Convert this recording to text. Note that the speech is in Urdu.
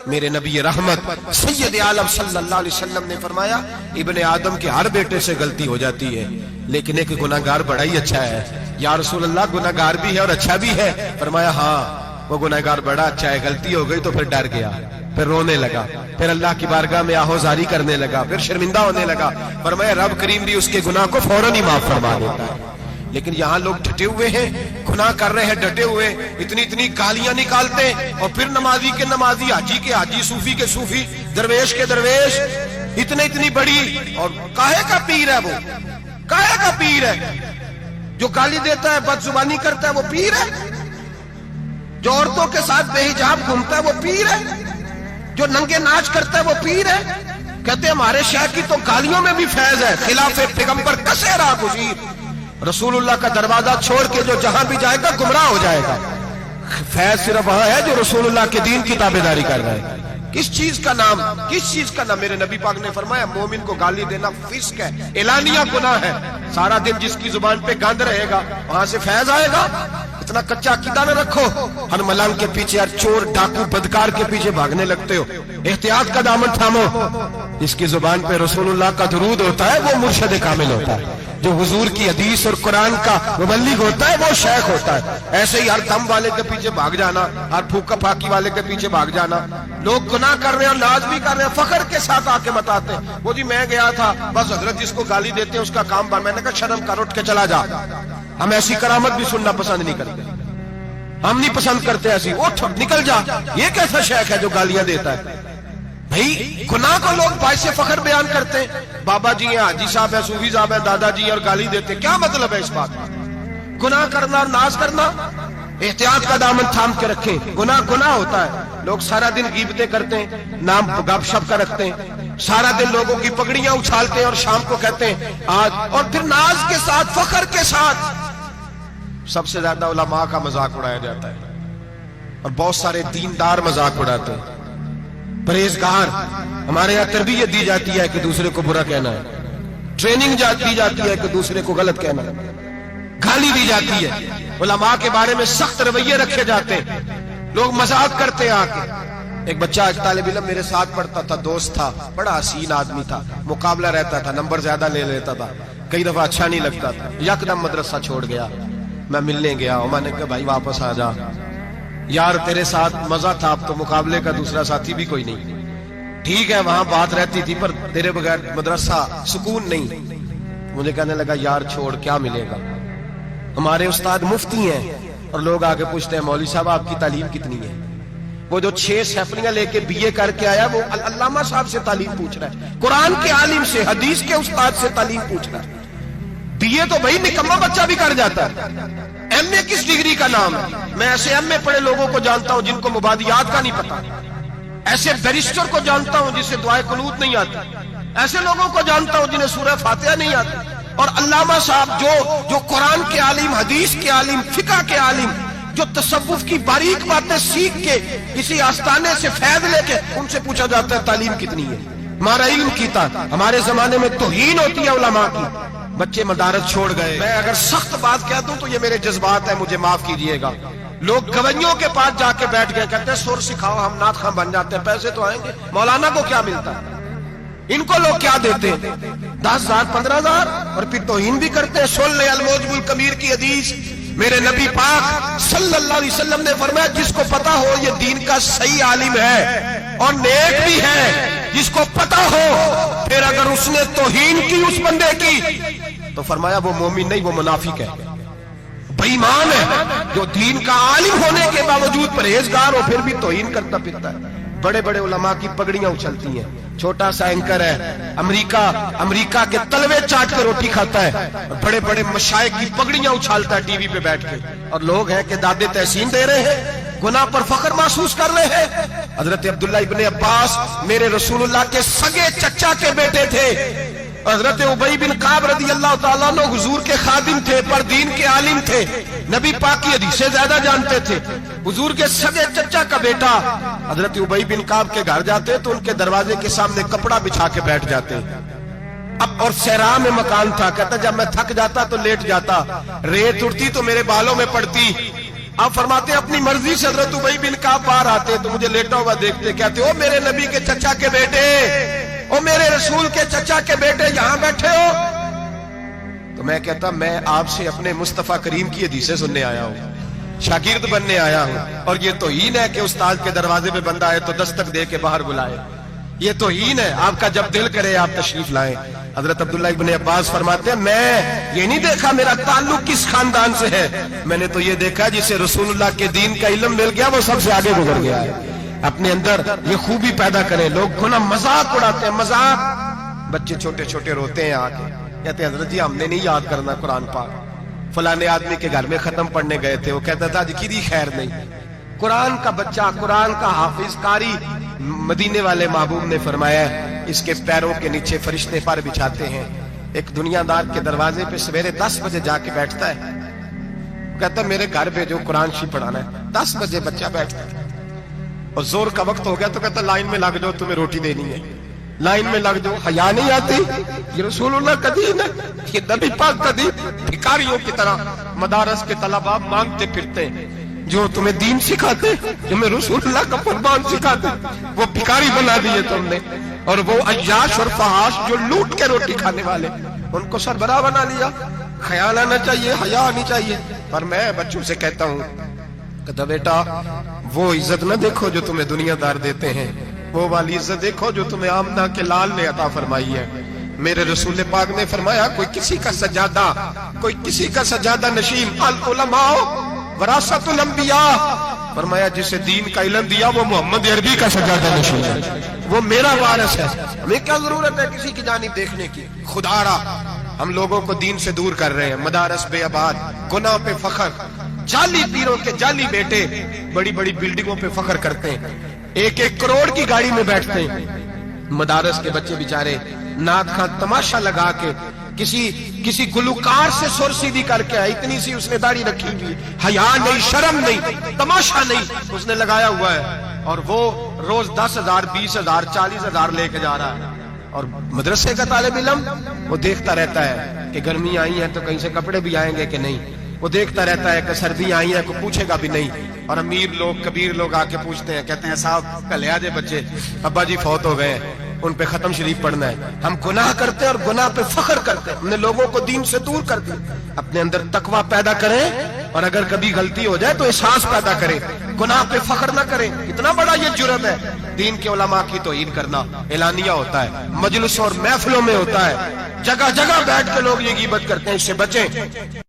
میرے نبی رحمت سید عالم صلی اللہ علیہ وسلم نے فرمایا ابن آدم کے ہر بیٹے سے غلطی ہو جاتی ہے لیکن ایک گناہگار بڑا ہی اچھا ہے۔ یا رسول اللہ گناہگار بھی ہے اور اچھا بھی ہے؟ فرمایا ہاں وہ گناہگار بڑا اچھا ہے، غلطی ہو گئی تو پھر ڈر گیا، پھر رونے لگا، پھر اللہ کی بارگاہ میں آہوزاری کرنے لگا، پھر شرمندہ ہونے لگا۔ فرمایا رب کریم بھی اس کے گناہ کو فوراً ہی معاف فرما دیتا ہے۔ لیکن یہاں لوگ ڈٹے ہوئے ہیں، گناہ کر رہے ہیں ڈٹے ہوئے، اتنی گالیاں نکالتے اور پھر نمازی کے نمازی، حاجی کے حاجی، صوفی کے صوفی، درویش کے درویش، اتنی بڑی، اور کاہے کا پیر ہے وہ؟ کاہے کا پیر ہے؟ جو گالی دیتا ہے، بد زبانی کرتا ہے، وہ پیر ہے؟ جو عورتوں کے ساتھ بے حجاب گھومتا ہے وہ پیر ہے؟ جو ننگے ناچ کرتا ہے وہ پیر ہے؟ کہتے ہیں ہمارے شیخ کی تو گالیوں میں بھی فیض ہے، خلاف پیغمبر کسے راہ گزیر۔ رسول اللہ کا دروازہ چھوڑ کے جو جہاں بھی جائے گا گمراہ ہو جائے گا۔ فیض صرف وہاں ہے جو رسول اللہ کے دین کی تابعداری کر رہا ہے۔ کس چیز کا نام؟ کس چیز کا نام؟ میرے نبی پاک نے فرمایا مومن کو گالی دینا فسق ہے، اعلانیہ گناہ ہے۔ سارا دن جس کی زبان پہ گند رہے گا وہاں سے فیض آئے گا؟ اتنا کچا عقیدہ نہ رکھو، ہر ملنگ کے پیچھے، ہر چور ڈاکو بدکار کے پیچھے بھاگنے لگتے ہو۔ احتیاط کا دامن تھامو۔ جس کی زبان پہ رسول اللہ کا درود ہوتا ہے وہ مرشد کامل ہوتا ہے، جو حضور کی حدیث اور قرآن کا مبلغ ہوتا ہے وہ شیخ ہوتا ہے۔ ایسے ہی ہر دم والے کے پیچھے بھاگ جانا، ہر پھوکا پھاکی والے کے پیچھے بھاگ جانا۔ لوگ گناہ کر رہے ہیں، ناز بھی کر رہے ہیں، فخر کے ساتھ آ کے بتاتے ہیں وہ جی میں گیا تھا، بس حضرت جس کو گالی دیتے ہیں اس کا کام بن۔ میں نے کہا شرم کر، اٹھ کے چلا جا۔ ہم ایسی کرامت بھی سننا پسند نہیں کرتے، ہم نہیں پسند کرتے ایسی، اٹھ نکل جا۔ یہ کیسا شیخ ہے جو گالیاں دیتا ہے؟ بھئی گناہ کو لوگ باعث فخر بیان کرتے ہیں، بابا جی ہیں، حاجی صاحب ہیں، صوفی صاحب ہیں، دادا جی اور گالی دیتے ہیں۔ کیا مطلب ہے اس بات کا؟ گناہ کرنا اور ناز کرنا، احتیاط کا دامن تھام کے رکھیں۔ گناہ ہوتا ہے۔ لوگ سارا دن غیبتیں کرتے ہیں، نام گپ شپ کا رکھتے ہیں، سارا دن لوگوں کی پگڑیاں اچھالتے ہیں اور شام کو کہتے ہیں آج، اور پھر ناز کے ساتھ، فخر کے ساتھ۔ سب سے زیادہ علماء کا مذاق اڑایا جاتا ہے اور بہت سارے دیندار مذاق اڑاتے ہیں۔ پرہیزگار، ہمارے یہاں تربیت دی جاتی ہے کہ دوسرے کو برا کہنا ہے، ٹریننگ دی جاتی ہے کہ دوسرے کو غلط کہنا ہے، گالی دی جاتی ہے، علماء کے بارے میں سخت رویے رکھے جاتے ہیں، لوگ مذاق کرتے ہیں آ کے۔ ایک بچہ، ایک طالب علم میرے ساتھ پڑھتا تھا، دوست تھا، بڑا حسین آدمی تھا، مقابلہ رہتا تھا، نمبر زیادہ لے لیتا تھا، کئی دفعہ اچھا نہیں لگتا تھا۔ یکدم مدرسہ چھوڑ گیا، میں ملنے گیا اور میں نے کہا بھائی واپس آ جا یار، تیرے ساتھ مزہ تھا، اب تو مقابلے کا دوسرا ساتھی بھی کوئی نہیں۔ ٹھیک ہے وہاں بات رہتی تھی پر تیرے بغیر مدرسہ سکون نہیں۔ مجھے کہنے لگا یار چھوڑ، کیا ملے گا؟ ہمارے استاد مفتی ہیں اور لوگ آگے پوچھتے ہیں مولوی صاحب آپ کی تعلیم کتنی ہے؟ وہ جو 6 سیفلیاں لے کے BA کر کے آیا وہ علامہ صاحب سے تعلیم پوچھ رہا ہے، قرآن کے عالم سے، حدیث کے استاد سے تعلیم پوچھ رہا ہے۔ BA تو بھائی نکمہ بچہ بھی کر جاتا ہے، MA کس ڈگری کا نام ہے؟ میں ایسے MA پڑھے لوگوں کو جانتا ہوں جن کو مبادیات کا نہیں پتا، ایسے بیرسٹر کو جانتا ہوں جسے دعائے قنوت نہیں آتی، ایسے لوگوں کو جانتا ہوں جنہیں سورہ فاتحہ نہیں آتی۔ اور علامہ صاحب جو قرآن کے عالم، حدیث کے عالم، فقہ کے عالم، جو تصوف کی باریک باتیں سیکھ کے کسی آستانے سے فیض لے کے، ان سے پوچھا جاتا ہے تعلیم کتنی ہے؟ ہمارا علم کیتا۔ ہمارے زمانے میں توہین ہوتی ہے علماء کی، بچے مدارس چھوڑ گئے۔ میں اگر سخت بات کہہ دوں تو یہ میرے جذبات ہیں، مجھے معاف کیجئے گا۔ لوگ گویوں کے پاس جا کے بیٹھ گئے، کہتے ہیں سر سکھاؤ، ہم نعت خواں بن جاتے ہیں، پیسے تو آئیں گے۔ مولانا کو کیا ملتا ہے؟ ان کو لوگ کیا دیتے ہیں؟ 10,000 15,000، اور پھر توہین بھی کرتے ہیں۔ سن لے الموجب الکبیر کی حدیث، میرے نبی پاک صلی اللہ علیہ وسلم نے فرمایا جس کو پتا ہو یہ دین کا صحیح عالم ہے اور نیک بھی ہے، جس کو پتا ہو، پھر اگر اس نے توہین کی اس بندے کی تو فرمایا وہ مومن نہیں، وہ منافق ہے، بے ایمان ہے۔ جو دین کا عالم ہونے کے باوجود پرہیزگار ہو پھر بھی توہین کرتا پھرتا ہے۔ بڑے بڑے علماء کی پگڑیاں اچھلتی ہیں، چھوٹا سا اینکر ہے امریکہ کے تلوے چاٹ کے روٹی کھاتا ہے، اور بڑے بڑے مشائخ کی پگڑیاں اچھالتا ہے ٹی وی پہ بیٹھ کے، اور لوگ ہیں کہ دادے تحسین دے رہے ہیں، گناہ پر فخر محسوس کر رہے ہیں۔ حضرت عبداللہ ابن عباس میرے رسول اللہ کے سگے چچا کے بیٹے تھے، حضرت ابی بن کعب رضی اللہ تعالیٰ عنہ حضور کے خادم تھے، پر دین کے عالم تھے، نبی پاک کی حدیثیں زیادہ جانتے تھے۔ حضور کے سگے چچا کا بیٹا حضرت ابی بن کعب کے گھر جاتے تو ان کے دروازے کے سامنے کپڑا بچھا کے بیٹھ جاتے۔ اب اور صحرا میں مکان تھا، کہتا جب میں تھک جاتا تو لیٹ جاتا، ریت اڑتی تو میرے بالوں میں پڑتی، آپ فرماتے ہیں اپنی مرضی سے حضرت ابی بن کعب باہر آتے تو مجھے لیٹا ہوا دیکھتے، کہتے او میرے نبی کے چچا کے بیٹے، او میرے رسول کے چچا کے بیٹے یہاں بیٹھے ہو؟ تو میں کہتا میں آپ سے اپنے مصطفیٰ کریم کی حدیثیں سننے آیا ہوں، شاگرد بننے آیا ہوں، اور یہ توہین ہے کہ استاد کے دروازے پہ بندہ آئے تو دستک دے کے باہر بلائے، یہ توہین ہے۔ آپ کا جب دل کرے آپ تشریف لائیں۔ حضرت عبداللہ ابن عباس فرماتے ہیں میں یہ نہیں دیکھا میرا تعلق کس خاندان سے ہے، میں نے تو یہ دیکھا جسے رسول اللہ کے دین کا علم مل گیا وہ سب سے آگے گزر گیا ہے۔ اپنے اندر یہ خوبی پیدا کریں۔ لوگ گناہ مذاق اڑاتے ہیں، مذاق، بچے چھوٹے چھوٹے روتے ہیں آ کے، کہتے ہیں حضرت جی ہم نے نہیں یاد کرنا قرآن پاک، فلانے آدمی کے گھر میں ختم پڑھنے گئے تھے، وہ کہتا تھا جی کی خیر نہیں۔ قرآن کا بچہ، قرآن کا حافظ قاری، مدینے والے محبوب نے فرمایا اس کے پیروں کے نیچے فرشتے پر بچھاتے ہیں۔ ایک دنیا دار کے دروازے پہ سویرے 10 بجے جا کے بیٹھتا ہے، کہتا ہے میرے گھر پہ جو قرآن شریف پڑھانا ہے۔ 10 بجے بچہ بیٹھتا ہے اور زور کا وقت ہو گیا تو کہتا لائن میں لگ جاؤ تمہیں روٹی دینی ہے، لائن میں لگ جاؤ۔ حیا نہیں آتی؟ یہ رسول اللہ کا دین ہے، یہ نبی پاک کا دین۔ بھکاریوں کی طرح مدارس کے طلباء مانگتے پھرتے ہیں، جو تمہیں دین سکھاتے، تمہیں رسول اللہ کا فرمان سکھاتے، وہ بھکاری بنا دیے تم نے، اور وہ عیاش اور فحاش جو لوٹ کے روٹی کھانے والے ان کو سربراہ بنا لیا۔ خیال آنا چاہیے، حیا آنی چاہیے۔ پر میں بچوں سے کہتا ہوں کہ بیٹا وہ عزت نہ دیکھو جو تمہیں دنیا دار دیتے ہیں، وہ والی عزت دیکھو جو تمہیں آمنہ کے لال نے عطا فرمائی ہے۔ میرے رسول پاک نے فرمایا کوئی کسی کا سجادہ، کوئی کسی کا سجادہ نشین، العلماء وراثت الانبیاء، فرمایا جسے دین کا علم دیا وہ محمد عربی کا سجادہ نشین ہے، وہ میرا وارث ہے۔ ہمیں کیا ضرورت ہے کسی کی جانب دیکھنے کی؟ خدا را ہم لوگوں کو دین سے دور کر رہے ہیں، مدارس بے آباد، گناہ پہ فخر، جعلی پیروں کے جعلی بیٹے بڑی بڑی بلڈنگوں پہ فخر کرتے ہیں، 1-1 کروڑ کی گاڑی میں بیٹھتے ہیں۔ مدارس کے بچے بیچارے نعت خواں تماشا لگا کے کسی گلوکار سے سر سیدھی کر کے آئے، اتنی سی اس نے داڑھی رکھی ہوئی، حیا نہیں، شرم نہیں، تماشا نہیں، اس نے لگایا ہوا ہے، اور وہ روز 10,000 20,000 40,000 لے کے جا رہا ہے۔ اور مدرسے کا طالب علم وہ دیکھتا رہتا ہے کہ گرمی آئی ہے تو کہیں سے کپڑے بھی آئیں گے کہ نہیں، وہ دیکھتا رہتا ہے کہ سردی آئی ہے، کوئی پوچھے گا بھی نہیں۔ اور امیر لوگ، کبیر لوگ آ کے پوچھتے ہیں، کہتے ہیں صاحب کل آ جائے بچے، ابا جی فوت ہو گئے، ان پہ ختم شریف پڑھنا ہے۔ ہم گناہ کرتے ہیں اور گناہ پہ فخر کرتے ہیں، ہم نے لوگوں کو دین سے دور کر دیا۔ اپنے اندر تقویٰ پیدا کریں، اور اگر کبھی غلطی ہو جائے تو احساس پیدا کریں، گناہ پہ فخر نہ کریں۔ اتنا بڑا یہ جرم ہے دین کے علماء کی توہین کرنا۔ اعلانیہ ہوتا ہے، مجلسوں اور محفلوں میں ہوتا ہے، جگہ جگہ بیٹھ کے لوگ یہ غیبت کرتے ہیں، اس سے بچیں۔